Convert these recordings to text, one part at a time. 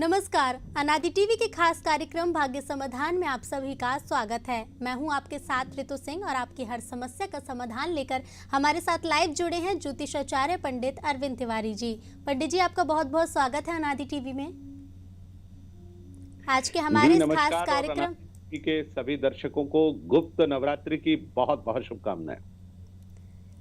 नमस्कार। अनादि टीवी के खास कार्यक्रम भाग्य समाधान में आप सभी का स्वागत है। मैं हूं आपके साथ ऋतु सिंह और आपकी हर समस्या का समाधान लेकर हमारे साथ लाइव जुड़े हैं ज्योतिषाचार्य पंडित अरविंद तिवारी जी। पंडित जी, आपका बहुत बहुत स्वागत है अनादि टीवी में। आज के हमारे इस खास कार्यक्रम के सभी दर्शकों को गुप्त नवरात्रि की बहुत बहुत शुभकामनाएं।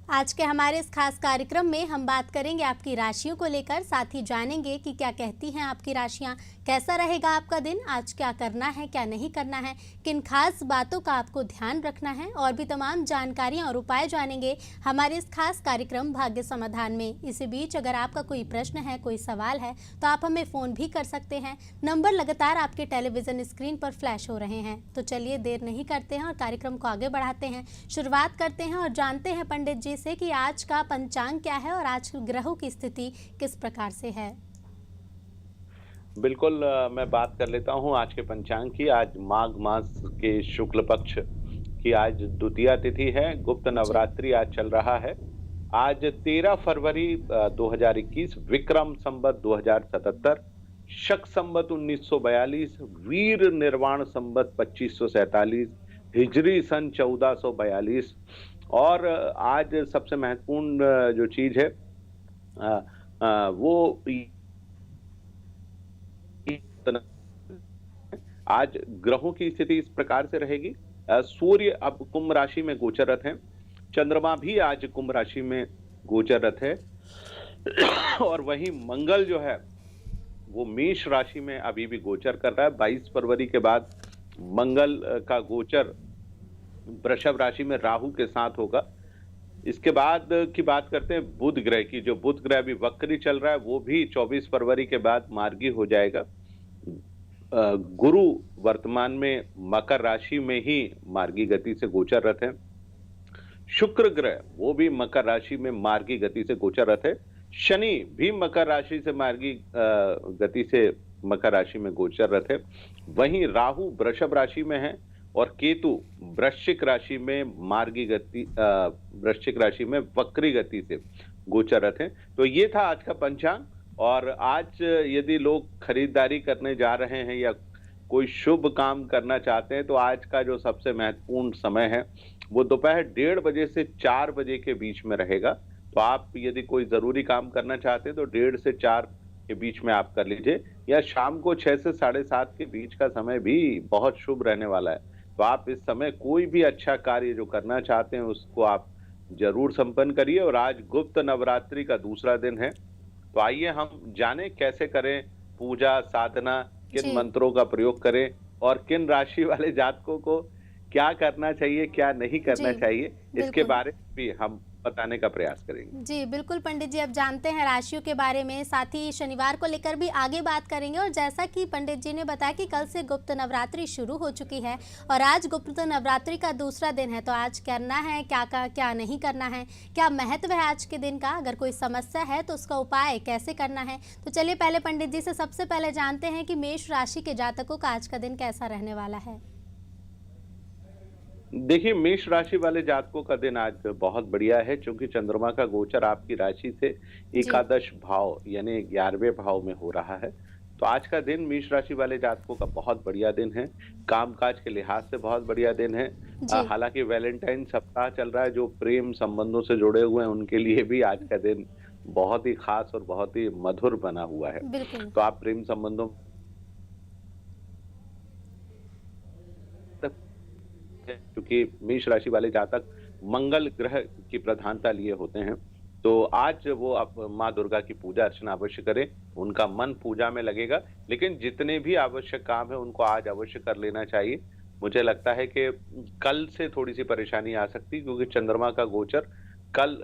आज के हमारे इस खास कार्यक्रम में हम बात करेंगे आपकी राशियों को लेकर, साथ ही जानेंगे कि क्या कहती हैं आपकी राशियां, कैसा रहेगा आपका दिन, आज क्या करना है क्या नहीं करना है, किन खास बातों का आपको ध्यान रखना है, और भी तमाम जानकारियां और उपाय जानेंगे हमारे इस खास कार्यक्रम भाग्य समाधान में। इसी बीच अगर आपका कोई प्रश्न है, कोई सवाल है, तो आप हमें फ़ोन भी कर सकते हैं। नंबर लगातार आपके टेलीविज़न स्क्रीन पर फ्लैश हो रहे हैं। तो चलिए देर नहीं करते हैं और कार्यक्रम को आगे बढ़ाते हैं। शुरुआत करते हैं और जानते हैं पंडित जी से कि आज का पंचांग क्या है और आज ग्रहों की स्थिति किस प्रकार से है। बिल्कुल, मैं बात कर लेता हूं आज के पंचांग की। आज माघ मास के शुक्ल पक्ष की आज द्वितीया तिथि है। गुप्त नवरात्रि आज चल रहा है। आज 13 फरवरी 2021, विक्रम संवत 2077, शक संवत 1942, वीर निर्वाण संवत 2547, हिजरी सन 1442। और आज सबसे महत्वपूर्ण जो चीज है वो आज ग्रहों की स्थिति इस प्रकार से रहेगी। सूर्य अब कुंभ राशि में गोचरत है, चंद्रमा भी आज कुंभ राशि में गोचरत है, और वहीं मंगल जो है वो मेष राशि में अभी भी गोचर कर रहा है। 22 फरवरी के बाद मंगल का गोचर वृषभ राशि में राहु के साथ होगा। इसके बाद की बात करते हैं बुध ग्रह की। जो बुध ग्रह अभी वक्री चल रहा है वो भी 24 फरवरी के बाद मार्गी हो जाएगा। गुरु वर्तमान में मकर राशि में ही मार्गी गति से गोचररत है। शुक्र ग्रह वो भी मकर राशि में मार्गी गति से गोचररत है। शनि भी मकर राशि से मार्गी गति से मकर राशि में गोचररत है। वहीं राहु वृषभ राशि में है और केतु वृश्चिक राशि में मार्गी गति वृश्चिक राशि में वक्री गति से गोचररत है। तो ये था आज का पंचांग। और आज यदि लोग खरीदारी करने जा रहे हैं या कोई शुभ काम करना चाहते हैं तो आज का जो सबसे महत्वपूर्ण समय है वो दोपहर 1:30 बजे से 4 बजे के बीच में रहेगा। तो आप यदि कोई जरूरी काम करना चाहते हैं तो 1:30 से 4 के बीच में आप कर लीजिए, या शाम को 6 से 7:30 के बीच का समय भी बहुत शुभ रहने वाला है। तो आप इस समय कोई भी अच्छा कार्य जो करना चाहते हैं उसको आप जरूर संपन्न करिए। और आज गुप्त नवरात्रि का दूसरा दिन है। तो आइए हम जाने कैसे करें पूजा साधना, किन मंत्रों का प्रयोग करें और किन राशि वाले जातकों को क्या करना चाहिए क्या नहीं करना चाहिए, इसके बारे में भी हम बताने का प्रयास करेंगे। जी बिल्कुल पंडित जी, अब जानते हैं राशियों के बारे में, साथ ही शनिवार को लेकर भी आगे बात करेंगे। और जैसा कि पंडित जी ने बताया कि कल से गुप्त नवरात्रि शुरू हो चुकी है और आज गुप्त नवरात्रि का दूसरा दिन है। तो आज करना है क्या नहीं करना है, क्या महत्व है आज के दिन का, अगर कोई समस्या है तो उसका उपाय कैसे करना है। तो चलिए पहले पंडित जी से सबसे पहले जानते हैं कि मेष राशि के जातकों का आज का दिन कैसा रहने वाला है। देखिए, मेष राशि वाले जातकों का दिन आज बहुत बढ़िया है, क्योंकि चंद्रमा का गोचर आपकी राशि से एकादश भाव यानी 11वें भाव में हो रहा है। तो आज का दिन मेष राशि वाले जातकों का बहुत बढ़िया दिन है। कामकाज के लिहाज से बहुत बढ़िया दिन है। हालांकि वैलेंटाइन सप्ताह चल रहा है, जो प्रेम संबंधों से जुड़े हुए हैं उनके लिए भी आज का दिन बहुत ही खास और बहुत ही मधुर बना हुआ है। तो आप प्रेम संबंधों क्योंकि मेष राशि वाले जातक मंगल ग्रह की प्रधानता लिए होते हैं, तो आज वो आप माँ दुर्गा की पूजा अर्चना अवश्य करें। उनका मन पूजा में लगेगा, लेकिन जितने भी आवश्यक काम है उनको आज अवश्य कर लेना चाहिए। मुझे लगता है कि कल से थोड़ी सी परेशानी आ सकती है, क्योंकि चंद्रमा का गोचर कल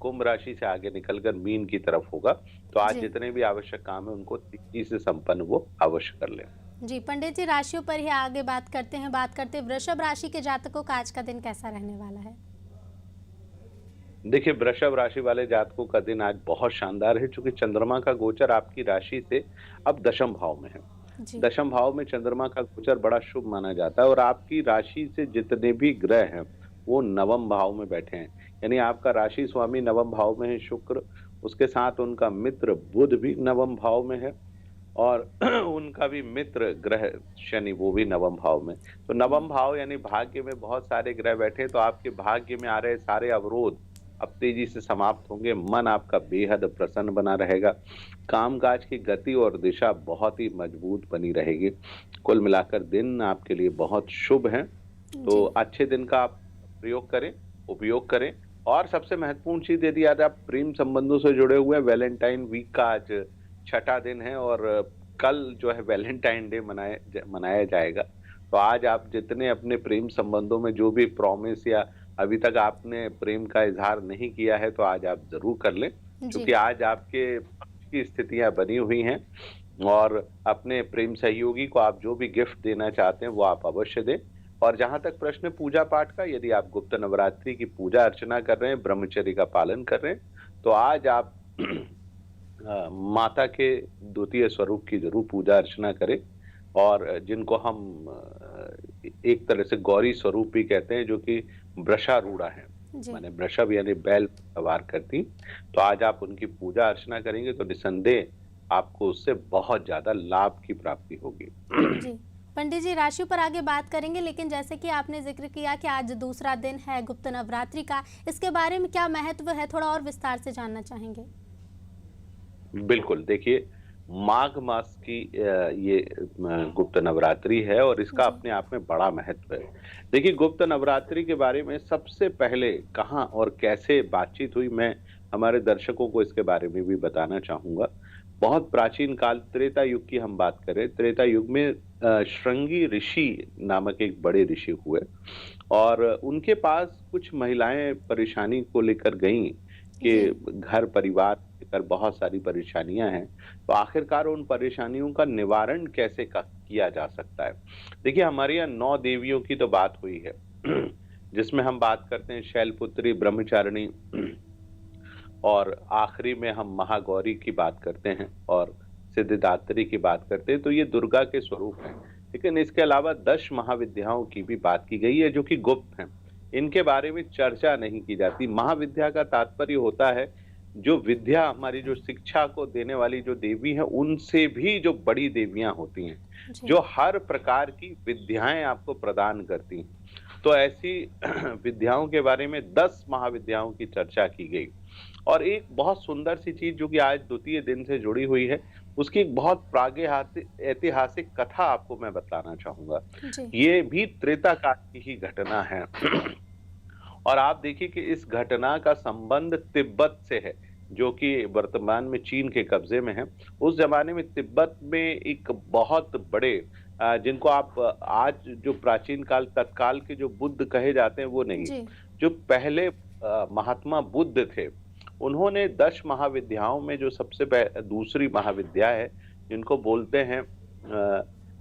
कुंभ राशि से आगे निकलकर मीन की तरफ होगा। तो आज जितने भी आवश्यक काम है उनको तेजी से संपन्न वो अवश्य कर लें। जी पंडित जी, राशियों पर ही आगे बात करते वृषभ राशि के जातकों का आज का दिन कैसा रहने वाला है। देखिए, वृषभ राशि वाले जातकों का दिन आज बहुत शानदार है, क्योंकि चंद्रमा का गोचर आपकी राशि से अब दशम भाव में है। दशम भाव में चंद्रमा का गोचर बड़ा शुभ माना जाता है, और आपकी राशि से जितने भी ग्रह हैं वो नवम भाव में बैठे हैं। यानी आपका राशि स्वामी नवम भाव में है शुक्र, उसके साथ उनका मित्र बुध भी नवम भाव में है, और उनका भी मित्र ग्रह शनि, वो भी नवम भाव में। तो नवम भाव यानी भाग्य में बहुत सारे ग्रह बैठे, तो आपके भाग्य में आ रहे सारे अवरोध अब तेजी से समाप्त होंगे। मन आपका बेहद प्रसन्न बना रहेगा। कामकाज की गति और दिशा बहुत ही मजबूत बनी रहेगी। कुल मिलाकर दिन आपके लिए बहुत शुभ है। तो जी। अच्छे दिन का आप प्रयोग करें, उपयोग करें। और सबसे महत्वपूर्ण चीज, यदि आज आप प्रेम संबंधों से जुड़े हुए हैं, वैलेंटाइन वीक का आज छठा दिन है और कल जो है वैलेंटाइन डे मनाया जाएगा। तो आज आप जितने अपने प्रेम संबंधों में जो भी प्रॉमिस या अभी तक आपने प्रेम का इजहार नहीं किया है, तो आज आप जरूर कर लें, जी। क्योंकि आज आपके पक्ष की स्थितियां बनी हुई हैं। और अपने प्रेम सहयोगी को आप जो भी गिफ्ट देना चाहते हैं वो आप अवश्य दें। और जहां तक प्रश्न पूजा पाठ का, यदि आप गुप्त नवरात्रि की पूजा अर्चना कर रहे हैं, ब्रह्मचर्य का पालन कर रहे हैं, तो आज आप माता के द्वितीय स्वरूप की जरूर पूजा अर्चना करें। और जिनको हम एक तरह से गौरी स्वरूप भी कहते हैं, जो कि वृषारूढ़ा है, जी। माने वृषभ यानी बैल सवार करती, तो आज आप उनकी पूजा अर्चना करेंगे तो निसंदेह आपको उससे बहुत ज्यादा लाभ की प्राप्ति होगी। जी। पंडित जी, राशियों पर आगे बात करेंगे, लेकिन जैसे कि आपने जिक्र किया कि आज दूसरा दिन है गुप्त नवरात्रि का, इसके बारे में क्या महत्व है, थोड़ा और विस्तार से जानना चाहेंगे। बिल्कुल, देखिए, माघ मास की ये गुप्त नवरात्रि है और इसका जी। अपने आप में बड़ा महत्व है। देखिए, गुप्त नवरात्रि के बारे में सबसे पहले कहाँ और कैसे बातचीत हुई, मैं हमारे दर्शकों को इसके बारे में भी बताना चाहूँगा। बहुत प्राचीन काल त्रेता युग की हम बात करें, त्रेता युग में श्रृंगी ऋषि नामक एक बड़े ऋषि हुए और उनके पास कुछ महिलाएं परेशानी को लेकर गईं जी। कि घर परिवार लेकर बहुत सारी परेशानियां हैं, तो आखिरकार उन परेशानियों का निवारण कैसे किया जा सकता है। देखिए, हमारे यहाँ 9 देवियों की तो बात हुई है जिसमें हम बात करते हैं शैलपुत्री, ब्रह्मचारिणी, और आखिरी में हम महागौरी की बात करते हैं और सिद्धिदात्री की बात करते हैं, तो ये दुर्गा के स्वरूप हैं। लेकिन इसके अलावा 10 महाविद्याओं की भी बात की गई है जो कि गुप्त हैं। इनके बारे में चर्चा नहीं की जाती। महाविद्या का तात्पर्य होता है जो विद्या, हमारी जो शिक्षा को देने वाली जो देवी है, उनसे भी जो बड़ी देवियां होती हैं, जी। जो हर प्रकार की विद्याएं आपको प्रदान करती हैं। तो ऐसी विद्याओं के बारे में 10 महाविद्याओं की चर्चा की गई। और एक बहुत सुंदर सी चीज जो कि आज द्वितीय दिन से जुड़ी हुई है, उसकी एक बहुत प्रागैतिहासिक ऐतिहासिक कथा आपको मैं बताना चाहूंगा। जी। ये भी त्रेता काल की ही घटना है और आप देखिए कि इस घटना का संबंध तिब्बत से है, जो कि वर्तमान में चीन के कब्जे में है। उस जमाने में तिब्बत में एक बहुत बड़े जिनको आप आज जो प्राचीन काल तत्काल के जो बुद्ध कहे जाते हैं वो नहीं, जी। जो पहले महात्मा बुद्ध थे, उन्होंने 10 महाविद्याओं में जो सबसे दूसरी महाविद्या है, जिनको बोलते हैं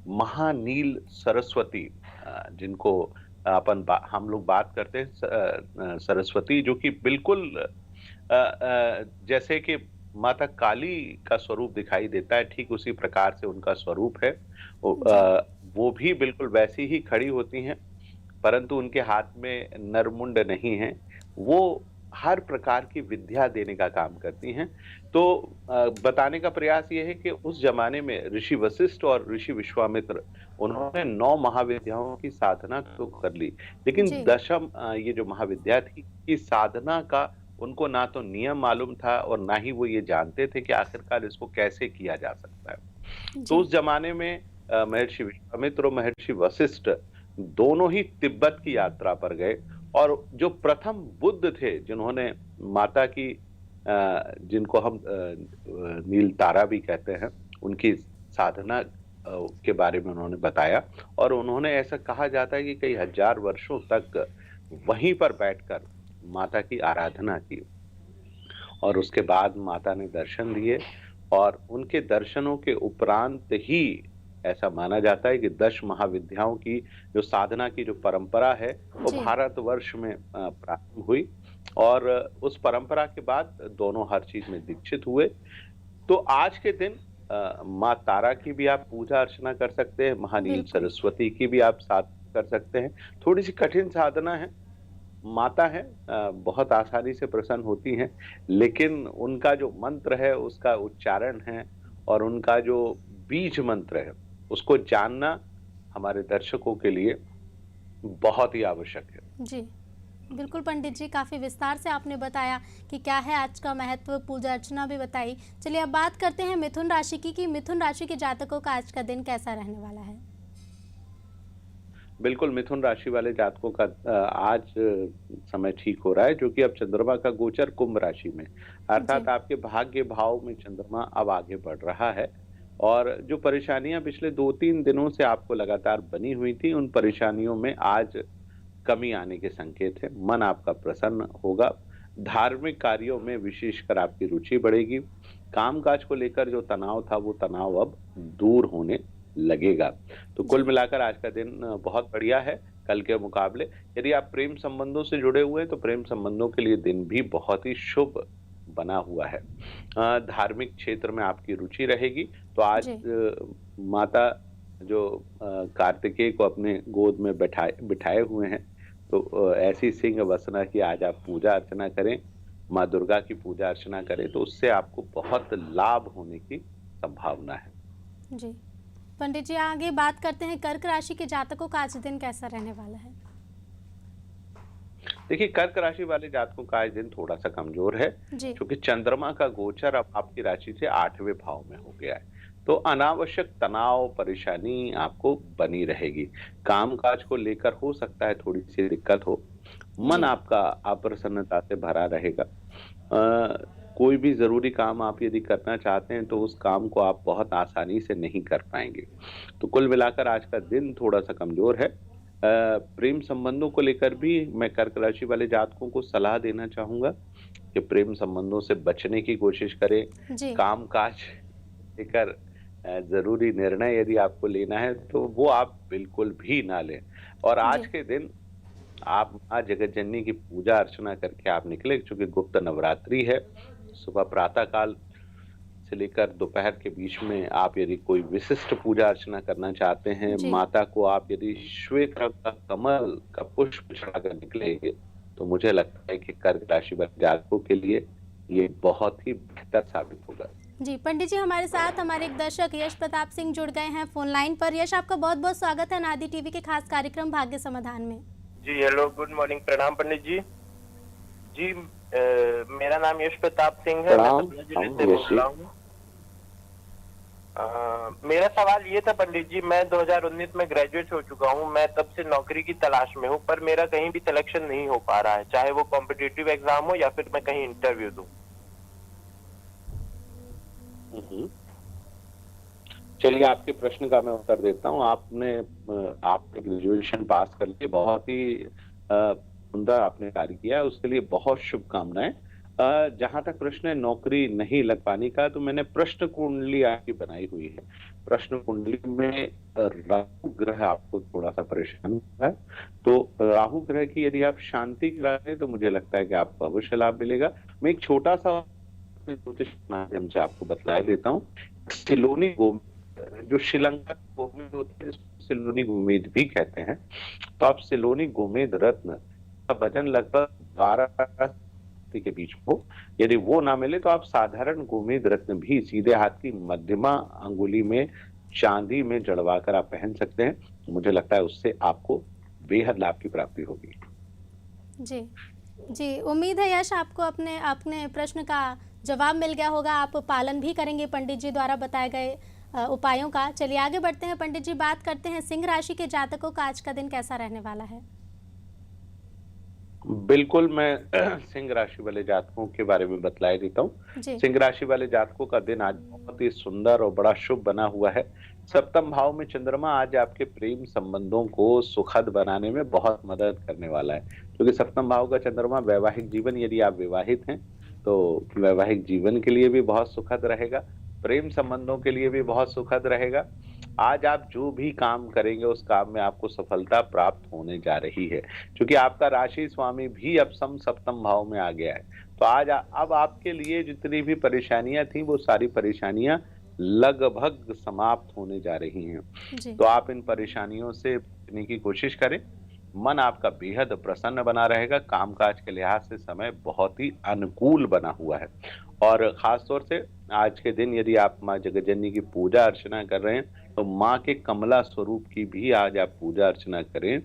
महानील सरस्वती, जिनको हम लोग बात करते हैं सरस्वती, जो कि बिल्कुल जैसे कि माता काली का स्वरूप दिखाई देता है, ठीक उसी प्रकार से उनका स्वरूप है। जी। वो भी बिल्कुल वैसी ही खड़ी होती हैं, परंतु उनके हाथ में नरमुंड नहीं है। वो हर प्रकार की विद्या देने का काम करती हैं। तो बताने का प्रयास ये है कि उस जमाने में ऋषि वशिष्ठ और ऋषि विश्वामित्र, उन्होंने 9 महाविद्याओं की साधना तो कर ली, लेकिन जी। 10वीं ये जो महाविद्या थी, इस साधना का उनको ना तो नियम मालूम था और ना ही वो ये जानते थे कि आखिरकार इसको कैसे किया जा सकता है। तो जी। उस जमाने में महर्षि विश्वामित्र और महर्षि वशिष्ठ दोनों ही तिब्बत की यात्रा पर गए और जो प्रथम बुद्ध थे, जिन्होंने माता की जिनको हम नील तारा भी कहते हैं, उनकी साधना के बारे में उन्होंने बताया और उन्होंने ऐसा कहा जाता है कि कई हजार वर्षों तक वहीं पर बैठकर माता की आराधना की और उसके बाद माता ने दर्शन दिए और उनके दर्शनों के उपरांत ही ऐसा माना जाता है कि 10 महाविद्याओं की जो साधना की जो परंपरा है, वो जी। भारतवर्ष में प्रारंभ हुई और उस परंपरा के बाद दोनों हर चीज में दीक्षित हुए। तो आज के दिन माँ तारा की भी आप पूजा अर्चना कर सकते हैं, महानील बिल्कुल। सरस्वती की भी आप साधना कर सकते हैं। थोड़ी सी कठिन साधना है, माता है, बहुत आसानी से प्रसन्न होती हैं, लेकिन उनका जो मंत्र है, उसका उच्चारण है और उनका जो बीज मंत्र है उसको जानना हमारे दर्शकों के लिए बहुत ही आवश्यक है। जी, बिल्कुल पंडित जी, काफ़ी विस्तार से आपने बताया कि क्या है आज का महत्व, पूजा अर्चना भी बताई। चलिए अब बात करते हैं मिथुन राशि की, कि मिथुन राशि के जातकों का आज का दिन कैसा रहने वाला है? बिल्कुल, मिथुन राशि वाले जातकों का आज समय ठीक हो रहा है, जो कि अब चंद्रमा का गोचर कुंभ राशि में, अर्थात जी, आपके भाग्य भाव में चंद्रमा अब आगे बढ़ रहा है। और जो परेशानियां पिछले 2-3 दिनों से आपको लगातार बनी हुई थी, उन परेशानियों में आज कमी आने के संकेत हैं। मन आपका प्रसन्न होगा, धार्मिक कार्यों में विशेषकर आपकी रुचि बढ़ेगी। कामकाज को लेकर जो तनाव था, वो तनाव अब दूर होने लगेगा। तो कुल जी, मिलाकर आज का दिन बहुत बढ़िया है कल के मुकाबले। यदि आप प्रेम संबंधों से जुड़े हुए हैं, तो प्रेम संबंधों के लिए दिन भी बहुत ही शुभ बना हुआ है। धार्मिक क्षेत्र में आपकी रुचि रहेगी, तो आज जी, माता जो कार्तिकेय को अपने गोद में बैठाए बिठाए हुए हैं, तो ऐसी सिंह वसना की आज आप पूजा अर्चना करें, माँ दुर्गा की पूजा अर्चना करें, तो उससे आपको बहुत लाभ होने की संभावना है। जी। पंडित जी, आगे बात करते हैं कर्क राशि के जातकों का आज दिन कैसा रहने वाला है? देखिए, कर्क राशि वाले जातकों का आज दिन थोड़ा सा कमजोर है, जी, क्योंकि चंद्रमा का गोचर अब आपकी राशि से 8वें भाव में हो गया है। तो अनावश्यक तनाव परेशानी आपको बनी रहेगी। कामकाज को लेकर हो सकता है थोड़ी सी दिक्कत हो। मन जी, आपका अप्रसन्नता से भरा रहेगा। कोई भी जरूरी काम आप यदि करना चाहते हैं, तो उस काम को आप बहुत आसानी से नहीं कर पाएंगे। तो कुल मिलाकर आज का दिन थोड़ा सा कमजोर है। प्रेम संबंधों को लेकर भी मैं कर्क राशि वाले जातकों को सलाह देना चाहूंगा कि प्रेम संबंधों से बचने की कोशिश करें। जी, काम काज लेकर जरूरी निर्णय यदि आपको लेना है, तो वो आप बिल्कुल भी ना लें। और आज जी, के दिन आप माँ जगत जननी की पूजा अर्चना करके आप निकले, क्योंकि गुप्त नवरात्रि है। सुबह प्रातः काल से लेकर दोपहर के बीच में आप यदि कोई विशिष्ट पूजा अर्चना करना चाहते हैं, जी, माता को आप यदि श्वेत रंग का कमल का पुष्प चढ़ाकर निकलेंगे, तो मुझे लगता है कि कर्क राशि वाले जातकों के लिए ये बहुत ही बेहतर साबित होगा। जी। पंडित जी, हमारे साथ हमारे एक दर्शक यश प्रताप सिंह जुड़ गए हैं फ़ोन लाइन पर। यश, आपका बहुत-बहुत स्वागत है नादी टीवी के खास कार्यक्रम भाग्य समाधान में। जी हेलो, गुड मॉर्निंग। प्रणाम पंडित जी। जी मेरा नाम यश प्रताप सिंह है, मैं प्रणाम। सतना जिले हम से यश बोल जी। रहा हूँ। मेरा सवाल ये था पंडित जी, मैं 2019 में ग्रेजुएट हो चुका हूँ। मैं तब से नौकरी की तलाश में हूँ, पर मेरा कहीं भी सिलेक्शन नहीं हो पा रहा है, चाहे वो कॉम्पिटिटिव एग्जाम हो या फिर मैं कहीं इंटरव्यू दूँ। हम्म। चलिए, आपके प्रश्न का मैं उत्तर देता हूँ। आपने ग्रेजुएशन पास करके बहुत ही सुंदर आपने कार्य किया है, उसके लिए बहुत शुभकामनाएं। जहां तक प्रश्न है नौकरी नहीं लग पाने का, तो मैंने प्रश्न कुंडली आपकी बनाई हुई है। प्रश्न कुंडली में राहु ग्रह आपको थोड़ा सा परेशान कर रहा है। तो राहु ग्रह की यदि आप शांति कराएं, तो मुझे लगता है कि आपको अवश्य लाभ मिलेगा। मैं एक छोटा सा ज्योतिष माध्यम से आपको बतला देता हूँ। सिलोनी जो श्रीलंका के गोमेद होते हैं, जिसको सिलोनी गोमेद भी कहते हैं, तो आप सिलोनी गोमेद रत्न का वजन लगभग 12 के बीच में हो। यदि वो ना मिले, तो आप साधारण गोमेद रत्न भी सीधे हाथ की मध्यमा अंगुली में चांदी में जड़वा कर आप पहन सकते हैं। मुझे लगता है उससे आपको बेहद लाभ की प्राप्ति होगी। जी, जी, उम्मीद है यश आपको अपने अपने प्रश्न का जवाब मिल गया होगा। आप पालन भी करेंगे पंडित जी द्वारा बताए गए उपायों का। चलिए आगे बढ़ते हैं पंडित जी, बात करते हैं सिंह राशि के जातकों का आज का दिन कैसा रहने वाला है? बिल्कुल, मैं सिंह राशि वाले जातकों के बारे में बतला देता हूँ। जी, सिंह राशि वाले जातकों का दिन आज बहुत ही सुंदर और बड़ा शुभ बना हुआ है। सप्तम भाव में चंद्रमा आज आपके प्रेम संबंधों को सुखद बनाने में बहुत मदद करने वाला है, क्योंकि सप्तम भाव का चंद्रमा वैवाहिक जीवन, यदि आप विवाहित हैं, तो वैवाहिक जीवन के लिए भी बहुत सुखद रहेगा। प्रेम संबंधों के लिए भी बहुत सुखद रहेगा। आज आप जो भी काम करेंगे, उस काम में आपको सफलता प्राप्त होने जा रही है, क्योंकि आपका राशि स्वामी भी अब सप्तम भाव में आ गया है। तो अब आपके लिए जितनी भी परेशानियां थी, वो सारी परेशानियां लगभग समाप्त होने जा रही हैं। जी, तो आप इन परेशानियों से बचने की कोशिश करें। मन आपका बेहद प्रसन्न बना रहेगा, कामकाज के लिहाज से समय बहुत ही अनुकूल बना हुआ है। और खास तौर से आज के दिन यदि आप माँ जगज्जननी की पूजा अर्चना कर रहे हैं, तो माँ के कमला स्वरूप की भी आज आप पूजा अर्चना करें।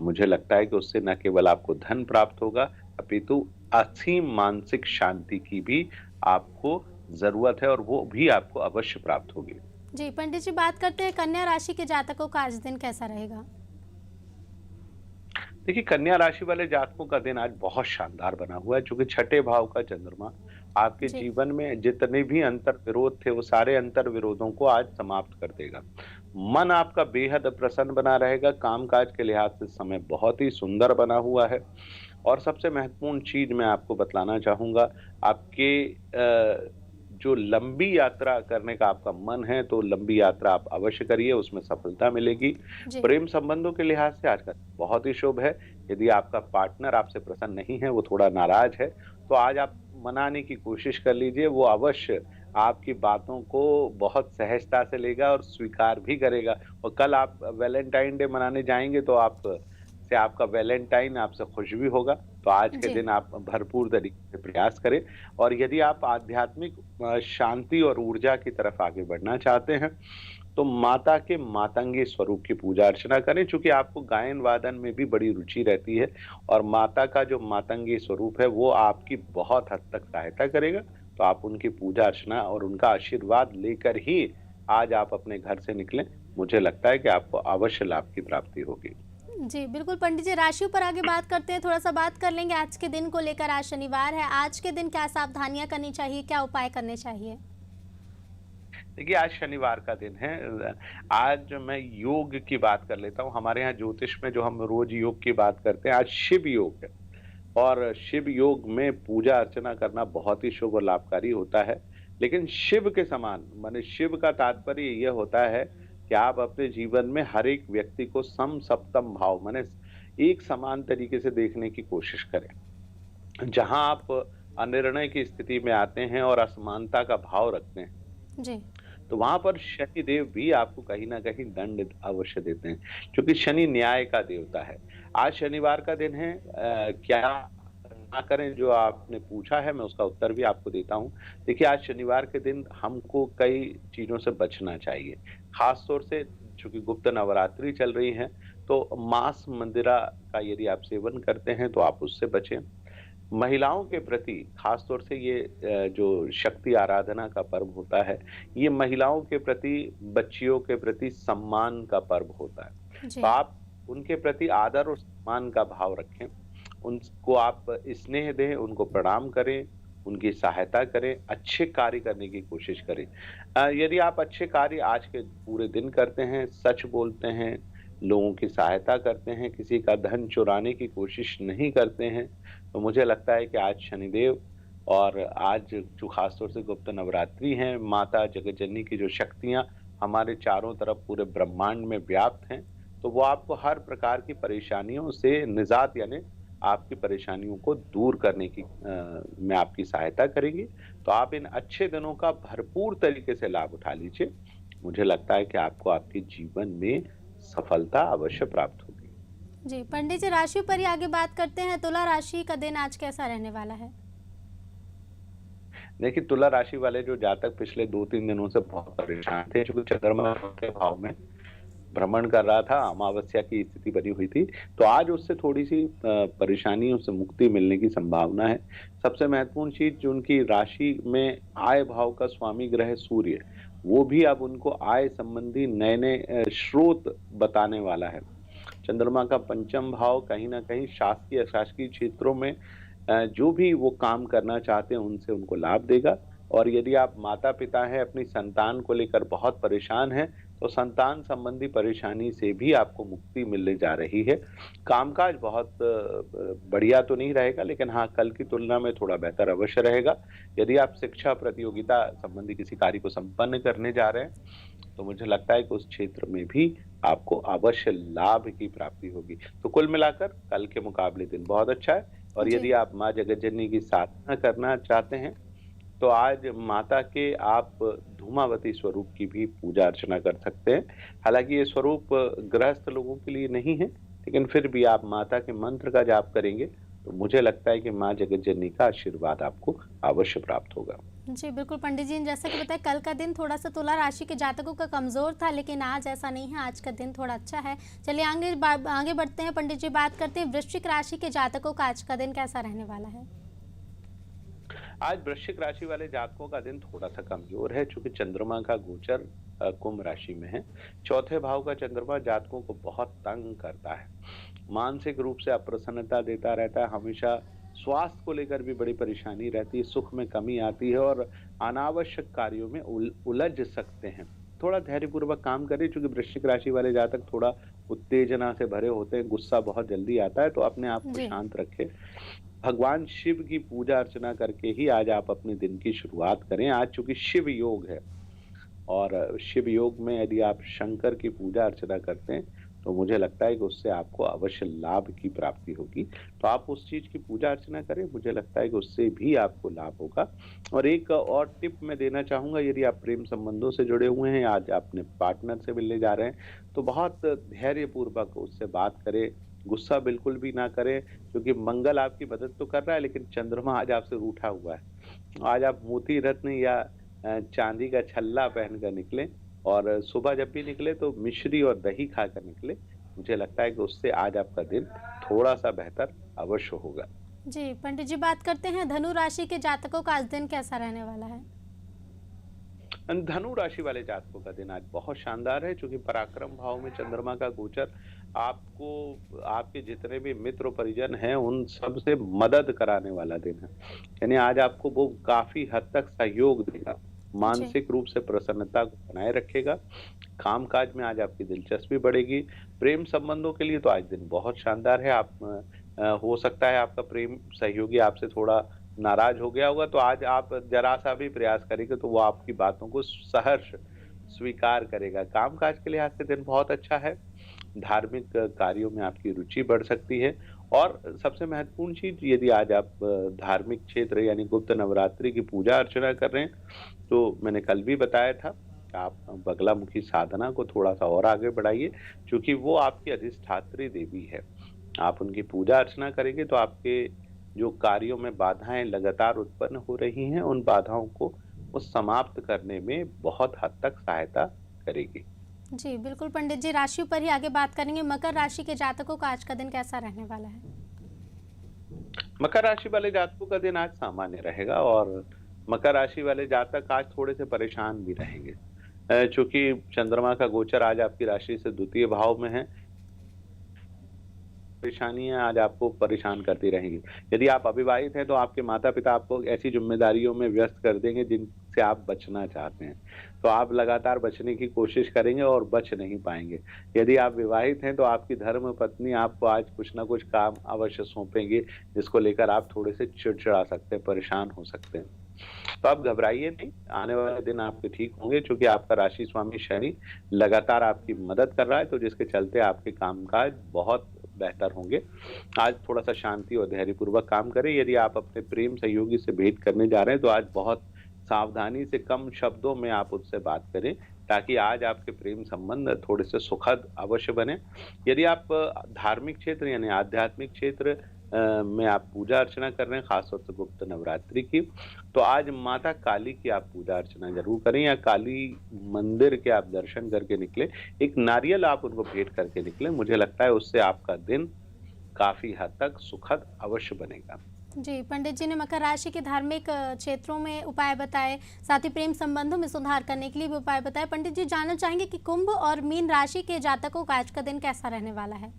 मुझे लगता है कि उससे न केवल आपको धन प्राप्त होगा, अपितु असीम मानसिक शांति की भी आपको जरूरत है, और वो भी आपको अवश्य प्राप्त होगी। जी पंडित जी, बात करते हैं कन्या राशि के जातकों का आज दिन कैसा रहेगा। देखिए, कन्या राशि वाले जातकों का दिन आज बहुत शानदार बना हुआ है, क्योंकि छठे भाव का चंद्रमा आपके जी। जीवन में जितने भी अंतर विरोध थे, वो सारे अंतर विरोधों को आज समाप्त कर देगा। मन आपका बेहद प्रसन्न बना रहेगा, कामकाज के लिहाज से समय बहुत ही सुंदर बना हुआ है। और सबसे महत्वपूर्ण चीज मैं आपको बतलाना चाहूंगा, आपके जो लंबी यात्रा करने का आपका मन है, तो लंबी यात्रा आप अवश्य करिए, उसमें सफलता मिलेगी। जी। प्रेम संबंधों के लिहाज से आज का बहुत ही शुभ है। यदि आपका पार्टनर आपसे प्रसन्न नहीं है, वो थोड़ा नाराज है, तो आज आप मनाने की कोशिश कर लीजिए, वो अवश्य आपकी बातों को बहुत सहजता से लेगा और स्वीकार भी करेगा। और कल आप वैलेंटाइन डे मनाने जाएंगे, तो आप से आपका वैलेंटाइन आपसे खुश भी होगा। तो आज के जी। दिन आप भरपूर तरीके से प्रयास करें। और यदि आप आध्यात्मिक शांति और ऊर्जा की तरफ आगे बढ़ना चाहते हैं, तो माता के मातंगी स्वरूप की पूजा अर्चना करें, चूंकि आपको गायन वादन में भी बड़ी रुचि रहती है, और माता का जो मातंगी स्वरूप है वो आपकी बहुत हद तक सहायता करेगा। तो आप उनकी पूजा अर्चना और उनका आशीर्वाद लेकर ही आज आप अपने घर से निकलें। मुझे लगता है कि आपको अवश्य लाभ की प्राप्ति होगी। जी बिल्कुल पंडित जी, राशियों पर आगे बात करते हैं, थोड़ा सा बात कर लेंगे आज के दिन को लेकर। आज शनिवार है, आज के दिन क्या सावधानियां करनी चाहिए, क्या उपाय करने चाहिए। देखिए, आज शनिवार का दिन है। आज मैं योग की बात कर लेता हूँ। हमारे यहाँ ज्योतिष में जो हम रोज योग की बात करते हैं, आज शिव योग है। और शिव योग में पूजा अर्चना करना बहुत ही शुभ और लाभकारी होता है। लेकिन शिव के समान, माने शिव का तात्पर्य यह होता है कि आप अपने जीवन में हर एक व्यक्ति को सम सप्तम भाव, माने एक समान तरीके से देखने की कोशिश करें। जहां आप अनिर्णय की स्थिति में आते हैं और असमानता का भाव रखते हैं, जी। तो वहां पर शनि देव भी आपको कहीं ना कहीं दंड अवश्य देते हैं, क्योंकि शनि न्याय का देवता है। आज शनिवार का दिन है। क्या ना करें, जो आपने पूछा है मैं उसका उत्तर भी आपको देता हूं। देखिए, आज शनिवार के दिन हमको कई चीजों से बचना चाहिए। खास तौर से चूंकि गुप्त नवरात्रि चल रही है, तो मांस मंदिरा का यदि आप सेवन करते हैं तो आप उससे बचें। महिलाओं के प्रति खास तौर से ये जो शक्ति आराधना का पर्व होता है, ये महिलाओं के प्रति, बच्चियों के प्रति सम्मान का पर्व होता है। जी। तो आप उनके प्रति आदर और सम्मान का भाव रखें, उनको आप स्नेह दें, उनको प्रणाम करें, उनकी सहायता करें, अच्छे कार्य करने की कोशिश करें। यदि आप अच्छे कार्य आज के पूरे दिन करते हैं, सच बोलते हैं, लोगों की सहायता करते हैं, किसी का धन चुराने की कोशिश नहीं करते हैं, तो मुझे लगता है कि आज शनिदेव और आज जो खास तौर से गुप्त नवरात्रि है, माता जगज्जननी की जो शक्तियां हमारे चारों तरफ पूरे ब्रह्मांड में व्याप्त हैं, तो वो आपको हर प्रकार की परेशानियों से निजात, यानी आपकी परेशानियों को दूर करने की में आपकी सहायता करेंगी। तो आप इन अच्छे दिनों का भरपूर तरीके से लाभ उठा लीजिए। मुझे लगता है कि आपको आपके जीवन में सफलता अवश्य प्राप्त होगी। जी पंडित जी, राशि पर ही आगे बात करते हैं। तुला राशि का दिन आज कैसा रहने वाला है। देखिए, तुला राशि वाले जो जातक पिछले 2-3 दिनों से बहुत परेशान थे, क्योंकि चंद्रमा के भाव में भ्रमण कर रहा था, अमावस्या की स्थिति बनी हुई थी, तो आज उससे थोड़ी सी परेशानियों से मुक्ति मिलने की संभावना है। सबसे महत्वपूर्ण चीज, जो उनकी राशि में आय भाव का स्वामी ग्रह सूर्य, वो भी अब उनको आय संबंधी नए नए स्रोत बताने वाला है। चंद्रमा का पंचम भाव कहीं ना कहीं शासकीय अशासकीय क्षेत्रों में जो भी वो काम करना चाहते हैं उनसे उनको लाभ देगा। और यदि आप माता पिता हैं, अपनी संतान को लेकर बहुत परेशान हैं, तो संतान संबंधी परेशानी से भी आपको मुक्ति मिलने जा रही है। कामकाज बहुत बढ़िया तो नहीं रहेगा, लेकिन हाँ, कल की तुलना में थोड़ा बेहतर अवश्य रहेगा। यदि आप शिक्षा प्रतियोगिता संबंधी किसी कार्य को संपन्न करने जा रहे हैं, तो मुझे लगता है कि उस क्षेत्र में भी आपको अवश्य लाभ की प्राप्ति होगी। तो कुल मिलाकर कल के मुकाबले दिन बहुत अच्छा है। और जी। यदि आप माँ जगज्जननी की साधना करना चाहते हैं, तो आज माता के आप धूमावती स्वरूप की भी पूजा अर्चना कर सकते हैं। हालांकि ये स्वरूप गृहस्थ लोगों के लिए नहीं है, लेकिन फिर भी आप माता के मंत्र का जाप करेंगे तो मुझे लगता है कि माँ जगत जननी का आशीर्वाद आपको अवश्य प्राप्त होगा। जी बिल्कुल पंडित जी ने जैसा कि बताया, कल का दिन थोड़ा सा तुला राशि के जातकों का कमजोर था, लेकिन आज ऐसा नहीं है, आज का दिन थोड़ा अच्छा है। चलिए आगे बढ़ते हैं पंडित जी, बात करते हैं वृश्चिक राशि के जातकों का आज का दिन कैसा रहने वाला है। आज वृश्चिक राशि वाले जातकों का दिन थोड़ा सा कमजोर है, क्योंकि चंद्रमा का गोचर कुंभ राशि में है। चौथे भाव का चंद्रमा जातकों को बहुत तंग करता है, मानसिक रूप से अप्रसन्नता देता रहता है, हमेशा स्वास्थ्य को लेकर भी बड़ी परेशानी रहती है, सुख में कमी आती है और अनावश्यक कार्यों में उलझ सकते हैं। थोड़ा धैर्यपूर्वक काम करें, क्योंकि वृश्चिक राशि वाले जातक थोड़ा उत्तेजना से भरे होते हैं, गुस्सा बहुत जल्दी आता है, तो अपने आप को जी शांत रखें। भगवान शिव की पूजा अर्चना करके ही आज आप अपने दिन की शुरुआत करें। आज चूंकि शिव योग है और शिव योग में यदि आप शंकर की पूजा अर्चना करते हैं तो मुझे लगता है कि उससे आपको अवश्य लाभ की प्राप्ति होगी। तो आप उस चीज की पूजा अर्चना करें, मुझे लगता है कि उससे भी आपको लाभ होगा। और एक और टिप मैं देना चाहूंगा, यदि आप प्रेम संबंधों से जुड़े हुए हैं, आज अपने पार्टनर से मिलने जा रहे हैं, तो बहुत धैर्यपूर्वक उससे बात करें, गुस्सा बिल्कुल भी ना करें, क्योंकि मंगल आपकी मदद तो कर रहा है लेकिन चंद्रमा आज आपसे रूठा हुआ है। आज आप मोती रत्न या चांदी का छल्ला पहनकर निकलें और सुबह जब भी निकले तो मिश्री और दही खाकर निकले। मुझे लगता है कि उससे आज आपका दिन थोड़ा सा बेहतर अवश्य होगा। जी पंडित जी, बात करते हैं धनु राशि के जातकों का आज दिन कैसा रहने वाला है। धनु राशि वाले जातकों का दिन आज बहुत शानदार है, क्योंकि पराक्रम भाव में चंद्रमा का गोचर आपको आपके जितने भी मित्र परिजन हैं उन सब से मदद कराने वाला दिन है। यानी आज आपको वो काफी हद तक सहयोग देगा, जी मानसिक रूप से प्रसन्नता को बनाए रखेगा, कामकाज में आज आपकी दिलचस्पी बढ़ेगी। प्रेम संबंधों के लिए तो आज दिन बहुत शानदार है। आप हो सकता है आपका प्रेम सहयोगी आपसे थोड़ा नाराज हो गया होगा, तो आज आप जरा सा भी प्रयास करेंगे तो वो आपकी बातों को सहर्ष स्वीकार करेगा। कामकाज के लिहाज से दिन बहुत अच्छा है, धार्मिक कार्यों में आपकी रुचि बढ़ सकती है। और सबसे महत्वपूर्ण चीज, यदि आज आप धार्मिक क्षेत्र यानी गुप्त नवरात्रि की पूजा अर्चना कर रहे हैं तो मैंने कल भी बताया था कि आप बगलामुखी साधना को थोड़ा सा और आगे बढ़ाइए, क्योंकि वो आपकी अधिष्ठात्री देवी है। आप उनकी पूजा अर्चना करेंगे तो आपके जो कार्यों में बाधाएं लगातार उत्पन्न हो रही हैं, उन बाधाओं को वो समाप्त करने में बहुत हद तक सहायता करेगी। जी बिल्कुल पंडित जी, राशियों पर ही आगे बात करेंगे। मकर राशि के जातकों का आज का दिन कैसा रहने वाला है। मकर राशि वाले जातकों का दिन आज सामान्य रहेगा और मकर राशि वाले जातक आज थोड़े से परेशान भी रहेंगे, चूंकि चंद्रमा का गोचर आज आपकी राशि से द्वितीय भाव में है। परेशानियां आज आपको परेशान करती रहेंगी। यदि आप अविवाहित हैं तो आपके माता पिता आपको ऐसी जिम्मेदारियों में व्यस्त कर देंगे जिनसे आप बचना चाहते हैं, तो आप लगातार बचने की कोशिश करेंगे और बच नहीं पाएंगे। यदि आप विवाहित हैं तो आपकी धर्म पत्नी आपको आज कुछ ना कुछ काम अवश्य सौंपेंगे, जिसको लेकर आप थोड़े से चिड़चिड़ा सकते हैं, परेशान हो सकते हैं। तो आप घबराइए नहीं, आने वाले दिन आपके ठीक होंगे, क्योंकि आपका राशि स्वामी शनि लगातार आपकी मदद कर रहा है, तो जिसके चलते आपके कामकाज बहुत बेहतर होंगे। आज थोड़ा सा शांति और धैर्यपूर्वक काम करें। यदि आप अपने प्रेम सहयोगी से भेंट करने जा रहे हैं तो आज बहुत सावधानी से कम शब्दों में आप उससे बात करें, ताकि आज आपके प्रेम संबंध थोड़े से सुखद अवश्य बने। यदि आप धार्मिक क्षेत्र यानी आध्यात्मिक क्षेत्र में आप पूजा अर्चना कर रहे हैं, खासतौर से गुप्त नवरात्रि की, तो आज माता काली की आप पूजा अर्चना जरूर करें, या काली मंदिर के आप दर्शन करके निकले, एक नारियल आप उनको भेंट करके निकले। मुझे लगता है उससे आपका दिन काफी हद तक सुखद अवश्य बनेगा। जी पंडित जी ने मकर राशि के धार्मिक क्षेत्रों में उपाय बताए, साथ ही प्रेम संबंधों में सुधार करने के लिए भी उपाय बताए। पंडित जी, जानना चाहेंगे कि कुंभ और मीन राशि के जातकों का आज का दिन कैसा रहने वाला है।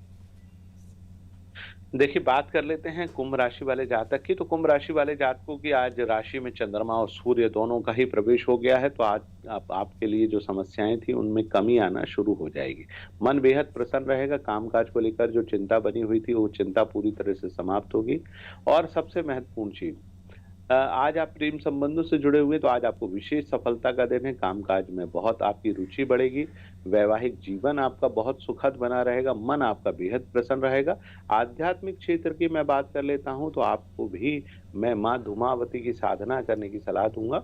देखिए, बात कर लेते हैं कुंभ राशि वाले जातक की। तो कुंभ राशि वाले जातकों की आज राशि में चंद्रमा और सूर्य दोनों का ही प्रवेश हो गया है, तो आज आपके लिए जो समस्याएं थी उनमें कमी आना शुरू हो जाएगी। मन बेहद प्रसन्न रहेगा, कामकाज को लेकर जो चिंता बनी हुई थी वो चिंता पूरी तरह से समाप्त होगी। और सबसे महत्वपूर्ण चीज, आज आप प्रेम संबंधों से जुड़े हुए, तो आज आपको विशेष सफलता का दिन है। कामकाज में बहुत आपकी रुचि बढ़ेगी, वैवाहिक जीवन आपका बहुत सुखद बना रहेगा, मन आपका बेहद प्रसन्न रहेगा। आध्यात्मिक क्षेत्र की मैं बात कर लेता हूं तो आपको भी मैं माँ धूमावती की साधना करने की सलाह दूंगा,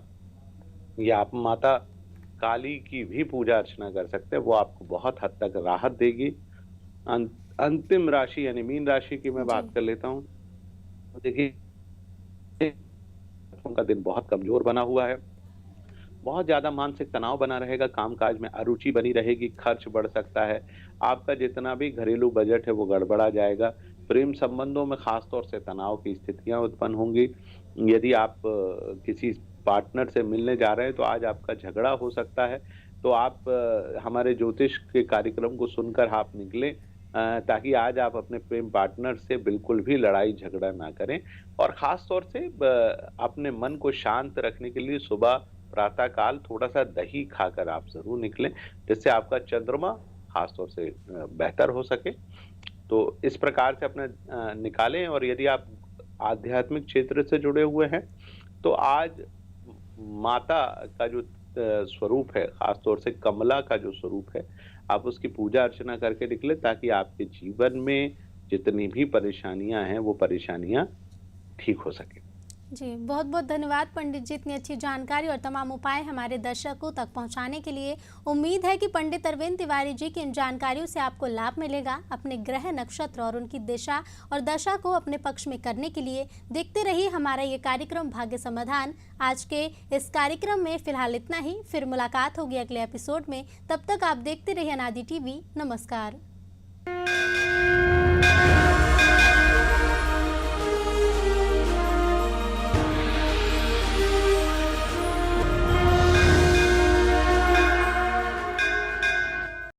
या आप माता काली की भी पूजा अर्चना कर सकते हैं, वो आपको बहुत हद तक राहत देगी। अंतिम राशि यानी मीन राशि की मैं बात जी। कर लेता हूँ। तो देखिए, उनका दिन बहुत कमजोर बना हुआ है। बहुत ज़्यादा मानसिक तनाव बना रहेगा, कामकाज में अरुचि बनी रहेगी, खर्च बढ़ सकता है। आपका जितना भी घरेलू बजट है वो गड़बड़ा जाएगा। प्रेम संबंधों में ख़ास तौर से तनाव की स्थितियाँ उत्पन्न होंगी। यदि आप किसी पार्टनर से मिलने जा रहे हैं तो आज आपका झगड़ा हो सकता है। तो आप हमारे ज्योतिष के कार्यक्रम को सुनकर आप निकलें, ताकि आज आप अपने प्रेम पार्टनर से बिल्कुल भी लड़ाई झगड़ा ना करें। और ख़ास तौर से अपने मन को शांत रखने के लिए सुबह प्रातः काल थोड़ा-सा दही खाकर आप ज़रूर निकलें, जिससे आपका चंद्रमा ख़ास तौर से बेहतर हो सके। तो इस प्रकार से अपना निकालें। और यदि आप आध्यात्मिक क्षेत्र से जुड़े हुए हैं, तो आज माता का जो स्वरूप है, ख़ास तौर से कमला का जो स्वरूप है, आप उसकी पूजा अर्चना करके निकलें, ताकि आपके जीवन में जितनी भी परेशानियाँ हैं, वो परेशानियाँ ठीक हो सकें। जी, बहुत बहुत धन्यवाद पंडित जी, इतनी अच्छी जानकारी और तमाम उपाय हमारे दर्शकों तक पहुंचाने के लिए। उम्मीद है कि पंडित अरविंद तिवारी जी की इन जानकारियों से आपको लाभ मिलेगा। अपने ग्रह नक्षत्र और उनकी दिशा और दशा को अपने पक्ष में करने के लिए देखते रहिए हमारा ये कार्यक्रम भाग्य समाधान। आज के इस कार्यक्रम में फिलहाल इतना ही, फिर मुलाकात होगी अगले एपिसोड में। तब तक आप देखते रहिए अनादि टीवी। नमस्कार।